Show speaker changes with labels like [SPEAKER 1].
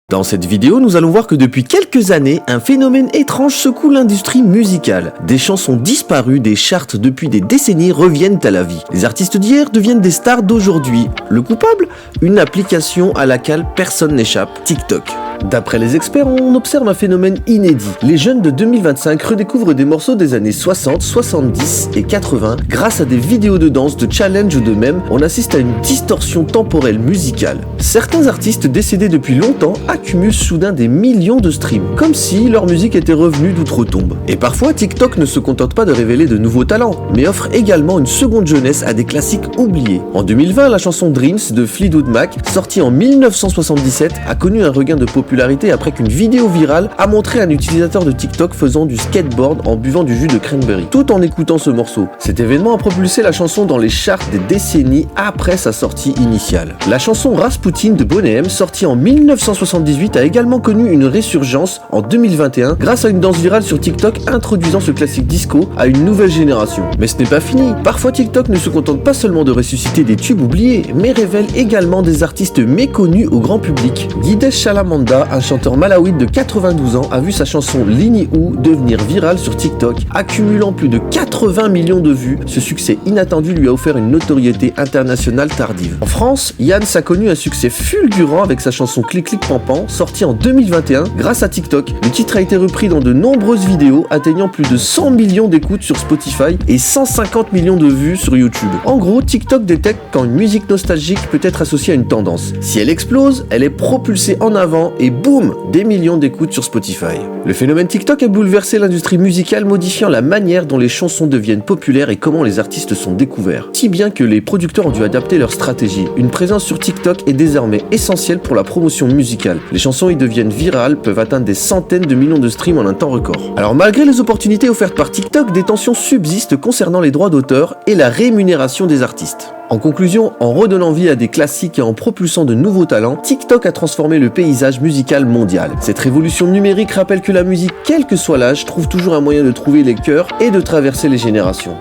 [SPEAKER 1] Dans cette vidéo, nous allons voir que depuis quelques années, un phénomène étrange secoue l'industrie musicale. Des chansons disparues des charts depuis des décennies reviennent à la vie. Les artistes d'hier deviennent des stars d'aujourd'hui. Le coupable? Une application à laquelle personne n'échappe, TikTok. D'après les experts, on observe un phénomène inédit. Les jeunes de 2025 redécouvrent des morceaux des années 60, 70 et 80 grâce à des vidéos de danse, de challenge ou de mèmes. On assiste à une distorsion temporelle musicale. Certains artistes décédés depuis longtemps accumulent soudain des millions de streams, comme si leur musique était revenue d'outre-tombe. Et parfois, TikTok ne se contente pas de révéler de nouveaux talents, mais offre également une seconde jeunesse à des classiques oubliés. En 2020, la chanson Dreams de Fleetwood Mac, sortie en 1977, a connu un regain de popularité après qu'une vidéo virale a montré un utilisateur de TikTok faisant du skateboard en buvant du jus de cranberry, tout en écoutant ce morceau. Cet événement a propulsé la chanson dans les charts des décennies après sa sortie initiale. La chanson Rasputin de Boney M, sortie en 1978, a également connu une résurgence en 2021 grâce à une danse virale sur TikTok introduisant ce classique disco à une nouvelle génération. Mais ce n'est pas fini. Parfois TikTok ne se contente pas seulement de ressusciter des tubes oubliés, mais révèle également des artistes méconnus au grand public. Didesh Chalamanda, un chanteur malawite de 92 ans, a vu sa chanson Lini Ou devenir virale sur TikTok, accumulant plus de 80 millions de vues. Ce succès inattendu lui a offert une notoriété internationale tardive. En France, Yann a connu un succès fulgurant avec sa chanson Clic Clic Pan Pan, sortie en 2021 grâce à TikTok. Le titre a été repris dans de nombreuses vidéos, atteignant plus de 100 millions d'écoutes sur Spotify et 150 millions de vues sur YouTube. En gros, TikTok détecte quand une musique nostalgique peut être associée à une tendance. Si elle explose, elle est propulsée en avant et boum, des millions d'écoutes sur Spotify. Le phénomène TikTok a bouleversé l'industrie musicale, modifiant la manière dont les chansons deviennent populaires et comment les artistes sont découverts. Si bien que les producteurs ont dû adapter leur stratégie. Une présence sur TikTok est désormais essentielle pour la promotion musicale. Les chansons y deviennent virales, peuvent atteindre des centaines de millions de streams en un temps record. Alors malgré les opportunités offertes par TikTok, des tensions subsistent concernant les droits d'auteur et la rémunération des artistes. En conclusion, en redonnant vie à des classiques et en propulsant de nouveaux talents, TikTok a transformé le paysage musical mondial. Cette révolution numérique rappelle que la musique, quel que soit l'âge, trouve toujours un moyen de trouver les cœurs et de traverser les générations.